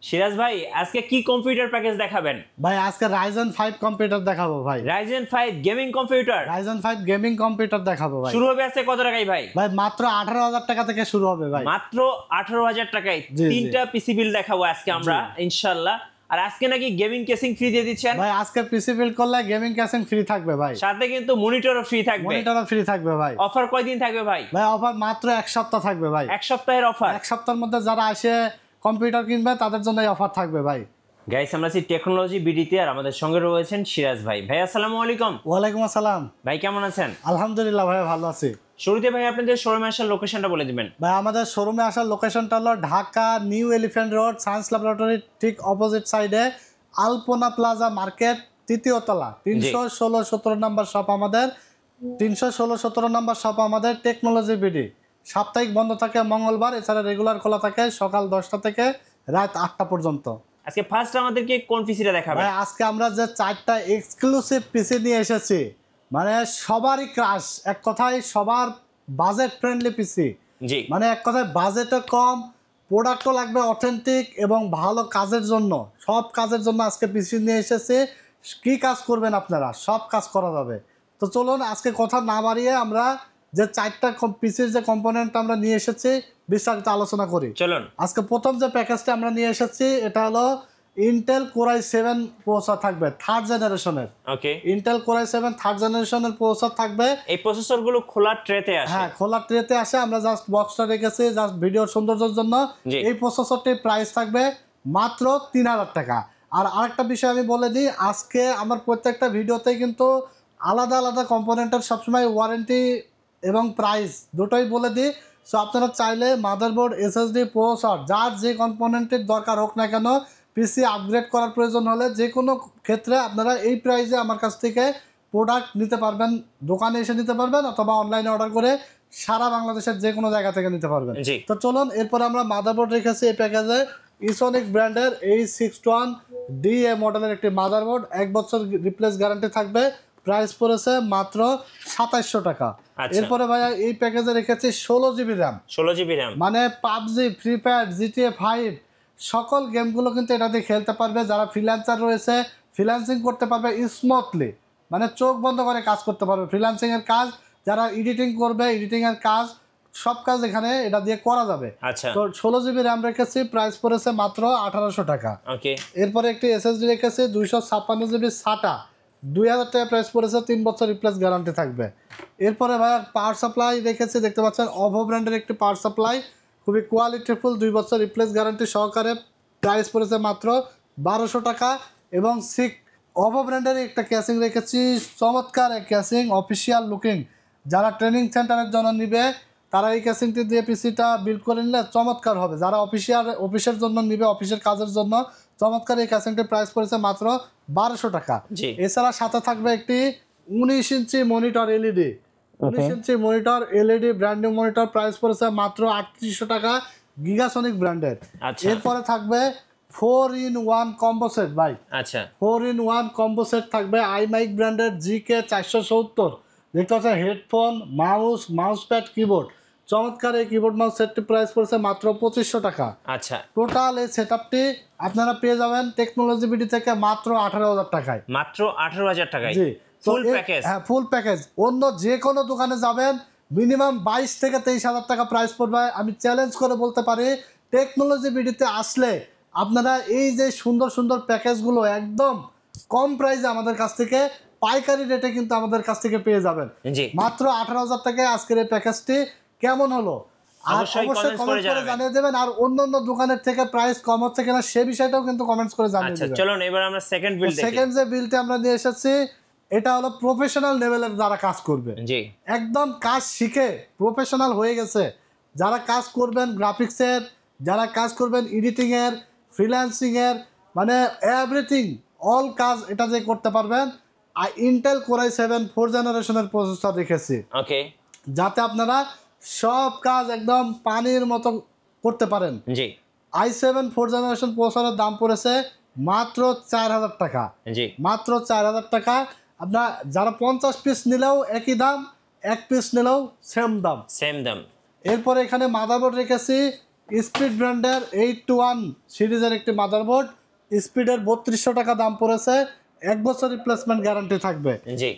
সিরাজ ভাই আজকে কি কম্পিউটার প্যাকেজ দেখাবেন? ভাই আজকে Ryzen 5 কম্পিউটার দেখাবো ভাই। Ryzen 5 gaming computer. Ryzen 5 gaming computer দেখাবো ভাই। শুরু হবে আজকে কত টাকায় ভাই? ভাই মাত্র 18,000 টাকা থেকে শুরু হবে ভাই। মাত্র 18,000 টাকায় জি, তিনটা পিসি বিল দেখাবো আজকে আমরা ইনশাআল্লাহ। আর আজকে নাকি গেমিং কেসিং ফ্রি দিয়ে দিচ্ছেন ভাই। আজকে পিসি বিল্ড করলে গেমিং কেসিং ফ্রি থাকবে ভাই। সাথে কিন্তু মনিটরও ফ্রি থাকবে। মনিটরও ফ্রি থাকবে ভাই। অফার কয়দিন থাকবে ভাই? ভাই অফার মাত্র এক সপ্তাহ থাকবে ভাই। এক সপ্তাহের অফার। এক সপ্তাহের মধ্যে যারা আসে কম্পিউটার কিনবে তাদের জন্য এই অফার থাকবে ভাই। গাইস আমরা আছি টেকনোলজি বিডিতে, আর আমাদের সঙ্গে রয়েছেন সিরাজ ভাই। ভাই আসসালামু আলাইকুম। ওয়ালাইকুম আসসালাম। ভাই কেমন আছেন? আলহামদুলিল্লাহ ভাই ভালো আছি। শুরুতে ভাই আপনাদের শোরুমে আসার লোকেশনটা বলে দিবেন। ভাই আমাদের শোরুমে আসার লোকেশনটা হলো Dhaka new elephant road science ল্যাবরেটরির ঠিক অপোজিট সাইডে আলপনা প্লাজা মার্কেট, তৃতীয় তলা, 316-17 নম্বর শপ আমাদের। 316-17 নম্বর শপ আমাদের টেকনোলজি বিডি। সাপ্তাহিক বন্ধ থাকে মঙ্গলবার, এছাড়া রেগুলার খোলা থাকে সকাল 10টা থেকে রাত 8টা পর্যন্ত। আজকে ফার্স্ট আমাদেরকে কোন পিসিটা দেখাবেন? ভাই আজকে আমরা যে 4টা এক্সক্লুসিভ পিসি নিয়ে এসেছি, মানে সবারই ক্রাশ, এক কথায় সবার বাজেট ফ্রেন্ডলি পিসি। জি, মানে এক কথায় বাজেটও কম, প্রোডাক্টও লাগবে অথেন্টিক এবং ভালো কাজের জন্য, সব কাজের জন্য আজকে পিসি নিয়ে এসেছে। কি কাজ করবেন আপনারা, সব কাজ করা যাবে। তো চলুন আজকে কথা না বাড়িয়ে আমরা যে 4টা পিসির যে কম্পোনেন্ট আমরা নিয়ে এসেছি বিস্তারিত আলোচনা করি। চলুন। আজকে প্রথম যে প্যাকেজটা আমরা নিয়ে এসেছি এটা হলো ইন্টেল Core i7 প্রসেসর থাকবে, থার্ড জেনারেশনের। ওকে, ইন্টেল Core i7 থার্ড জেনারেশনের প্রসেসর থাকবে। এই প্রসেসরগুলো খোলা ট্রেতে আসে। হ্যাঁ, খোলা ট্রেতে আসে। আমরা জাস্ট বক্সটা রেখেছি জাস্ট ভিডিওর সৌন্দর্যের জন্য। জি। এই প্রসেসরটির প্রাইস থাকবে মাত্র 3,000 টাকা। আর আরেকটা বিষয় আমি বলে দিই, আজকে আমার প্রত্যেকটা ভিডিওতেই কিন্তু আলাদা আলাদা কম্পোনেন্টের সবসময় ওয়ারেন্টি এবং প্রাইস দুটোই বলে দিই। সো আপনারা চাইলে মাদারবোর্ড, এসএসডি, প্রসেসর যার যে কম্পোনেন্টের দরকার হোক না কেন, পিসি আপগ্রেড করার প্রয়োজন হলে যে কোনো ক্ষেত্রে আপনারা এই প্রাইসে আমার কাছ থেকে প্রোডাক্ট নিতে পারবেন। দোকানে এসে নিতে পারবেন অথবা অনলাইনে অর্ডার করে সারা বাংলাদেশের যে কোনো জায়গা থেকে নিতে পারবেন। জি। তো চলুন এরপর আমরা মাদারবোর্ড রেখেছি এই প্যাকেজে ইসোনিক ব্র্যান্ডের H61DA মডেলের একটি মাদারবোর্ড, 1 বছর রিপ্লেস গ্যারান্টি থাকবে। প্রাইস পড়েছে মাত্র 2700 টাকা। এরপরে ভাইয়া এই প্যাকেজে রেখেছি 16 GB র্যাম। 16 GB র্যাম, মানে পাবজি, ফ্রি ফায়ার, GTA 5 সকল গেমগুলো কিন্তু এটা দিয়ে খেলতে পারবে। যারা ফ্রিল্যান্সার রয়েছে ফ্রিল্যান্সিং করতে পারবে স্মুথলি, মানে চোখ বন্ধ করে কাজ করতে পারবে। ফ্রিল্যান্সিংয়ের কাজ, যারা এডিটিং করবে এডিটিংয়ের কাজ, সব কাজ এখানে এটা দিয়ে করা যাবে। আচ্ছা। তো 16 GB র্যাম রেখেছি, প্রাইস পড়েছে মাত্র 1800 টাকা। ওকে, এরপরে একটি SSD রেখেছি 256 GB SATA, 2000 টাকা প্রাইস পড়েছে, 3 বছর রিপ্লেস গ্যারান্টি থাকবে। এরপরে ভাইয়া পাওয়ার সাপ্লাই রেখেছি, দেখতে পাচ্ছেন অভো ব্র্যান্ডের একটি পাওয়ার সাপ্লাই, খুবই কোয়ালিটিফুল, 2 বছর রিপ্লেস গ্যারান্টি সহকারে। প্রাইস পড়েছে মাত্র 1200 টাকা। এবং অভো ব্র্যান্ডের একটা ক্যাসিং রেখেছি, চমৎকার এক ক্যাসিং, অফিসিয়াল লুকিং। যারা ট্রেনিং সেন্টারের জন্য নিবে তারা এই ক্যাসিংটি দিয়ে পিসিটা বিল্ড করে নিলে চমৎকার হবে। যারা অফিসের জন্য নিবে, অফিসের কাজের জন্য চমৎকার এই ক্যাসিংটির প্রাইস পড়েছে মাত্র 1200 টাকা। এছাড়া সাথে থাকবে একটি 19 inch monitor LED, 19 inch monitor LED brand new monitor, price পড়েছে মাত্র 3800 টাকা, গিগাসনিক ব্র্যান্ডের। এরপরে থাকবে 4-in-1 কম্বো সেট ভাই। আচ্ছা, 4-in-1 কম্বো সেট থাকবে iMac ব্র্যান্ডের GK 470। দেখতে পাচ্ছেন হেডফোন, মাউস প্যাড, কিবোর্ড, চমৎকার এই কিবোর্ড মাউস সেটটি প্রাইস পড়েছে মাত্র 2500 টাকা। আচ্ছা, টোটাল এই সেটআপটি আপনারা পেয়ে যাবেন টেকনোলজি বিডি থেকে মাত্র 18,000 টাকায়। মাত্র 18,000 টাকায় জি, ফুল প্যাকেজ। হ্যাঁ, ফুল প্যাকেজ। অন্য যে কোনো দোকানে যাবেন মিনিমাম 22 থেকে 23,000 টাকা প্রাইস পড়বে। আমি চ্যালেঞ্জ করে বলতে পারি টেকনোলজি বিডিতে আসলে আপনারা এই যে সুন্দর সুন্দর প্যাকেজগুলো একদম কম প্রাইসে আমাদের কাছ থেকে পাইকারি রেটে কিন্তু আমাদের কাছ থেকে পেয়ে যাবেন। জি, মাত্র 18,000 টাকায় আজকের এই প্যাকেজটি কেমন হলো অবশ্যই কমেন্টস করে জানিয়ে দেবেন। আর অন্য দোকানের থেকে প্রাইস কম হচ্ছে কিনা সে বিষয়টাও কিন্তু কমেন্টস করে জানিয়ে দেবেন। আচ্ছা চলুন এবার আমরা সেকেন্ড বিল দেখি। সেকেন্ড যে বিলটা আমরা নিয়ে এসেছি এটা হলো প্রফেশনাল লেভেলের যারা কাজ করবে, জি, একদম কাজ শিখে প্রফেশনাল হয়ে গেছে যারা কাজ করবেন, গ্রাফিক্সের যারা কাজ করবেন, এডিটিংয়ের, ফ্রিল্যান্সিংয়ের, মানে এভরিথিং অল কাজ এটা যে করতে পারবেন। আর ইন্টেল Core i7 4th জেনারেশনের প্রসেসর রেখেছি, ওকে, যাতে আপনারা সব কাজ একদম পানির মতো করতে পারেন। জি, i7 4th জেনারেশন প্রসেসরের দাম পড়েছে মাত্র 4,000 টাকা। জি, মাত্র 4,000 টাকা। আপনার যারা 50 পিস নিলেও একই দাম, 1 পিস নিলেও সেম দাম। সেম দাম। এরপরে এখানে মাদারবোর্ড রেখেছি স্পিড ব্র্যান্ডের 821 সিরিজের একটি মাদারবোর্ড, স্পিডের 3200 টাকা দাম পড়েছে, 1 বছর রিপ্লেসমেন্ট গ্যারান্টি থাকবে। জি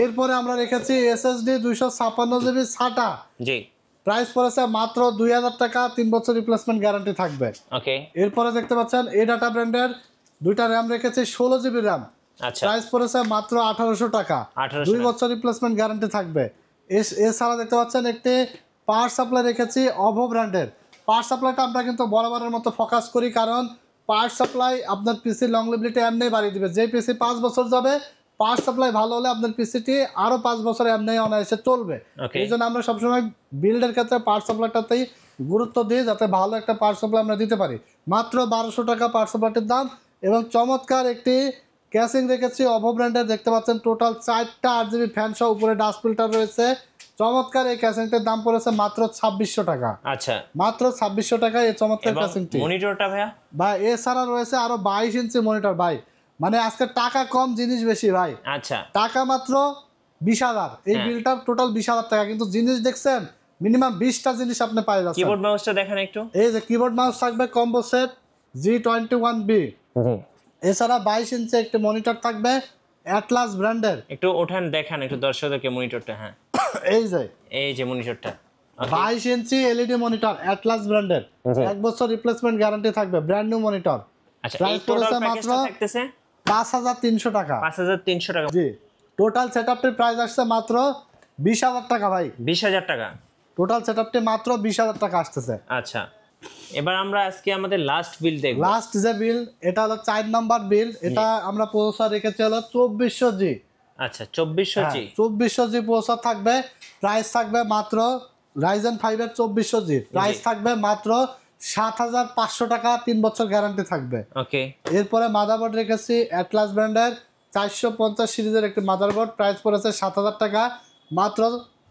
এরপরে আমরা রেখেছি এসএসডি 256 জিবি SATA, জি প্রাইস পড়েছে মাত্র 2000 টাকা, 3 বছর রিপ্লেসমেন্ট গ্যারান্টি থাকবে। ওকে এরপরে দেখতে পাচ্ছেন এ ডাটা ব্র্যান্ডের দুইটা র্যাম রেখেছি 16 জিবি র্যাম, আচ্ছা প্রাইস পড়েছে মাত্র 1800 টাকা, 1800 2 বছর রিপ্লেসমেন্ট গ্যারান্টি থাকবে। এছাড়া দেখতে পাচ্ছেন একটি পাওয়ার সাপ্লাই রেখেছি অভো ব্র্যান্ডের। পাওয়ার সাপ্লাইটা আমরা কিন্তু বরাবরের মতো ফোকাস করি, কারণ পাওয়ার সাপ্লাই আপনার পিসি লং লিভিলিটি এমনি বাড়িয়ে দিবে। যে পিসি 5 বছর যাবে, পাওয়ার সাপ্লাই ভালো হলে আপনার পিসিটি আরও 5 বছর এমনি অনায়াসে চলবে। Okay. এই জন্য আমরা সবসময় বিল্ডের ক্ষেত্রে পাওয়ার সাপ্লাইটাতেই গুরুত্ব দিই, যাতে ভালো একটা পাওয়ার সাপ্লাই আমরা দিতে পারি। মাত্র 1200 টাকা পাওয়ার সাপ্লাইটির দাম। এবং চমৎকার একটি ক্যাসিং রেখেছি অভো ব্র্যান্ডের, দেখতে পাচ্ছেন টোটাল 4টা 8GB ফ্যান সহ উপরে ডাস্ট ফিল্টার রয়েছে। চমৎকার এই ক্যাসিংটির দাম পড়েছে মাত্র 2600 টাকা। আচ্ছা মাত্র 2600 টাকায় এই চমৎকার ক্যাসিংটি। মনিটরটা ভাইয়া ভাই এছাড়া রয়েছে আরো 22 ইঞ্চি মনিটর ভাই, মানে আজকে টাকা কম জিনিস বেশি ভাই। আচ্ছা টাকা মাত্র 20,000, এই বিলটার টোটাল 20,000 টাকা, কিন্তু জিনিস দেখছেন মিনিমাম 20টা জিনিস আপনি পাই যাচ্ছেন। কিবোর্ড মাউসটা দেখেন একটু। এই যে কিবোর্ড মাউস থাকবে কম্বো সেট G21B। এছাড়া 22 ইঞ্চি একটি মনিটর থাকবে অ্যাটলাস ব্র্যান্ডের। একটু ওঠান দেখান একটু দর্শকদেরকে মনিটরটা। হ্যাঁ এই যে মনিটরটা 22 ইঞ্চি এলইডি মনিটর অ্যাটলাস ব্র্যান্ডের, 1 বছর রিপ্লেসমেন্ট গ্যারান্টি থাকবে, ব্র্যান্ড নিউ মনিটর। আচ্ছা এই প্রাইস টোটাল পড়েছে মাত্র প্যাকেজটা থাকতেছে 5300 টাকা। 5300 টাকা। জি, টোটাল সেটআপটির প্রাইস আসছে মাত্র 20,000 টাকা ভাই। 20000 টাকা টোটাল সেটআপটি মাত্র 20,000 টাকা আসতেছে। আচ্ছা এবার আমরা আজকে আমাদের লাস্ট বিল দেখব। লাস্ট যে বিল, এটা হলো 4 নাম্বার বিল। এটা আমরা প্রসেসর রেখেছি হলো 2400G। আচ্ছা 2400G 2400G প্রসেসর থাকবে, প্রাইস থাকবে মাত্র Ryzen 5 এর 2400G, প্রাইস থাকবে মাত্র 7500 টাকা, 3 বছর গ্যারান্টি থাকবে। ওকে এরপরে মাদারবোর্ড রেখেছি অ্যাটলাস ব্র্যান্ডের 450 সিরিজের একটি মাদারবোর্ড, প্রাইস পড়েছে 7000 টাকা, মাত্র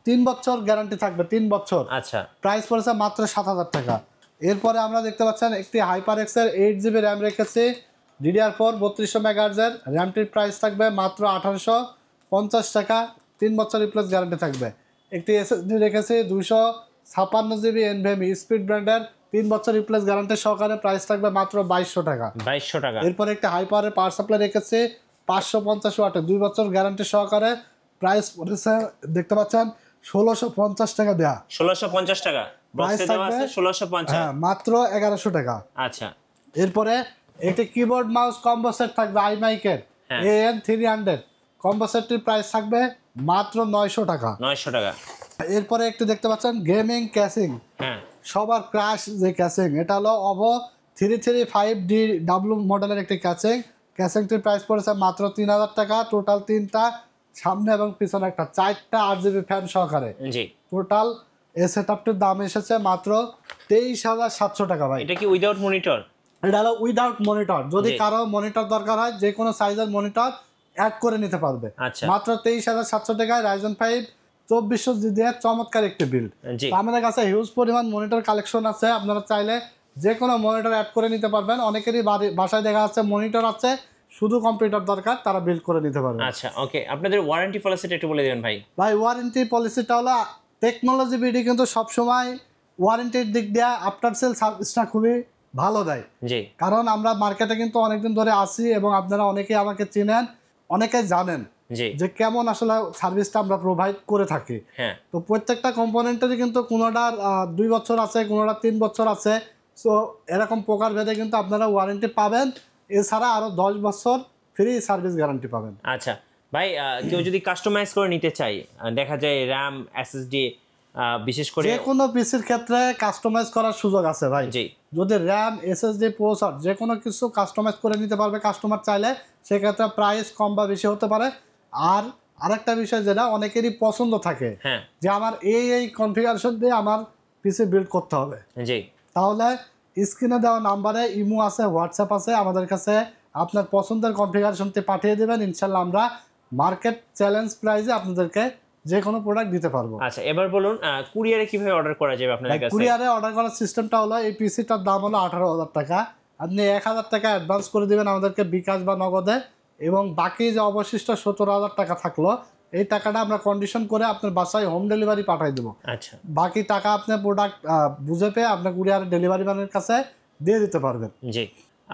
3 বছর গ্যারান্টি থাকবে, 3 বছর। আচ্ছা প্রাইস পড়েছে মাত্র 7000 টাকা। এরপরে আমরা দেখতে পাচ্ছেন একটি হাইপার এক্সের 8GB র্যাম রেখেছি DDR4 3200 মেগাহার্জের, র্যামটির প্রাইস থাকবে মাত্র 1850 টাকা, 3 বছর রিপ্লেস গ্যারান্টি থাকবে। একটি এসএসডি রেখেছি 256GB NVMe স্পিড ব্র্যান্ডের, 3 বছর রিপ্লেস গ্যারান্টি সহকারে, প্রাইস থাকবে মাত্র 2200 টাকা। 2200 টাকা। এরপরে একটা হাইপারের পাওয়ার সাপ্লাই রেখেছি 550 ওয়াটের, 2 বছর গ্যারান্টি সহকারে, প্রাইস পড়েছে দেখতে পাচ্ছেন 1650 টাকা দেয়া। 1650 টাকা বক্সে দেওয়া আছে 1650। হ্যাঁ, মাত্র 1100 টাকা। আচ্ছা এরপরে একটি কিবোর্ড মাউস কম্বো সেট থাকবে আইমাইকের হ্যাঁ। AN300, কম্বো সেটটির প্রাইস থাকবে মাত্র 900 টাকা। 900 টাকা। এরপরে একটি দেখতে পাচ্ছেন গেমিং ক্যাসিং, হ্যাঁ সবার ক্রাশ যে ক্যাসিং, এটা হলো অভো 335DW মডেলের একটি ক্যাসিং। ক্যাসিংটির প্রাইস পড়েছে মাত্র 3000 টাকা, টোটাল 3টা সামনে এবং পিছনে একটা 4টা 8GB ফ্যান সহকারে। জি টোটাল এই সেটআপটির দাম এসেছে মাত্র 23,700 টাকা ভাই। এটা কি উইদাউট মনিটর? এটা হলো উইদাউট মনিটর, যদি জি। কারো মনিটর দরকার হয় যে কোনো সাইজের মনিটর অ্যাড করে নিতে পারবে। আচ্ছা। মাত্র 23,700 টাকায় Ryzen 5 2400G দিয়ে চমৎকার একটি বিল্ড। জি আমাদের কাছে হিউজ পরিমাণ মনিটর কালেকশন আছে, আপনারা চাইলে যে কোনো মনিটর অ্যাড করে নিতে পারবেন। অনেকেরই বাসায় দেখা যাচ্ছে মনিটর আছে, শুধু কম্পিউটার দরকার, তারা বিল্ড করে নিতে পারবে। আচ্ছা ওকে আপনাদের ওয়ারেন্টি পলিসিটা একটু বলে দিবেন ভাই। ভাই ওয়ারেন্টি পলিসিটা হলো টেকনোলজি বিডি কিন্তু সবসময় ওয়ারেন্টির দিক দিয়ে আফটার সেল সার্ভিসটা খুবই ভালো দেয়। জি কারণ আমরা মার্কেটে কিন্তু অনেকদিন ধরে আছি এবং আপনারা অনেকেই আমাকে চেনেন, অনেকে জানেন জি যে কেমন আসলে সার্ভিসটা আমরা প্রোভাইড করে থাকি। হ্যাঁ তো প্রত্যেকটা কম্পোনেন্টেরই কিন্তু কোনোটার 2 বছর আছে, কোনোটার 3 বছর আছে। সো এরকম প্রকার ভেদে কিন্তু আপনারা ওয়ারেন্টি পাবেন, এছাড়া আরও 10 বছর ফ্রি সার্ভিস গ্যারান্টি পাবেন। আচ্ছা ভাই কেউ যদি কাস্টমাইজ করে নিতে চাই, দেখা যায় র্যাম এসএসডি বিশেষ করে যে কোনো পিসির ক্ষেত্রে কাস্টমাইজ করার সুযোগ আছে ভাই। জি যদি র্যাম এসএসডি প্রসেসর যে কোনো কিছু কাস্টমাইজ করে নিতে পারবে কাস্টমার চাইলে, সেক্ষেত্রে প্রাইস কম বা বেশি হতে পারে। আর আরেকটা বিষয় যেটা অনেকেরই পছন্দ থাকে হ্যাঁ যে আমার এই কনফিগারেশন দিয়ে আমার পিসি বিল্ড করতে হবে, জি তাহলে স্ক্রিনে দেওয়া নাম্বারে ইমো আছে, হোয়াটসঅ্যাপ আছে, আমাদের কাছে আপনার পছন্দের কনফিগারেশনটি পাঠিয়ে দেবেন। ইনশাল্লাহ আমরা মার্কেট চ্যালেঞ্জ প্রাইসে আপনাদেরকে যে কোনো প্রোডাক্ট দিতে পারবো। আচ্ছা এবার বলুন কুরিয়ারে কিভাবে অর্ডার করা যাবে আপনাদের কাছে? কুরিয়ারে অর্ডার করার সিস্টেমটা হলো, এই পিসিটার দাম হলো 18,000 টাকা। আপনি 1000 টাকা অ্যাডভান্স করে দিবেন আমাদেরকে বিকাশ বা নগদে, এবং বাকি যে অবশিষ্ট 17,000 টাকা থাকলো এই টাকাটা আমরা কন্ডিশন করে আপনার বাসায় হোম ডেলিভারি পাঠিয়ে দেবো। আচ্ছা, বাকি টাকা আপনার প্রোডাক্ট বুঝে পেয়ে আপনার কুরিয়ার ডেলিভারি ম্যানের কাছে দিয়ে দিতে পারবেন। জি।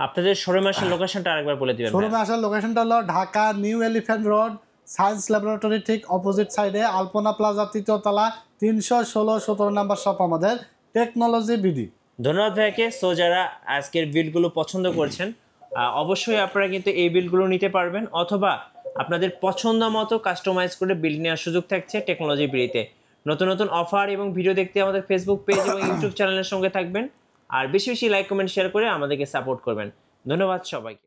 আপনাদের শোরুমে আসার লোকেশনটা আরেকবার বলে দিবেন। শোরুমে আসার লোকেশনটা হলো Dhaka new elephant road science laboratory ঠিক অপোজিট সাইডে আলপনা প্লাজা 3য় তলা 316-17 নাম্বার শপ আমাদের টেকনোলজি বিডি। ধন্যবাদ ভাইকে। সো যারা আজকের বিলগুলো পছন্দ করছেন অবশ্যই আপনারা কিন্তু এই বিলগুলো নিতে পারবেন, অথবা আপনাদের পছন্দ মতো কাস্টমাইজ করে বিল নেওয়ার সুযোগ থাকছে টেকনোলজি বিডিতে। নতুন নতুন অফার এবং ভিডিও দেখতে আমাদের ফেসবুক পেজ এবং ইউটিউব চ্যানেলের সঙ্গে থাকবেন, আর বেশি বেশি লাইক কমেন্ট শেয়ার করে আমাদেরকে সাপোর্ট করবেন। ধন্যবাদ সবাইকে।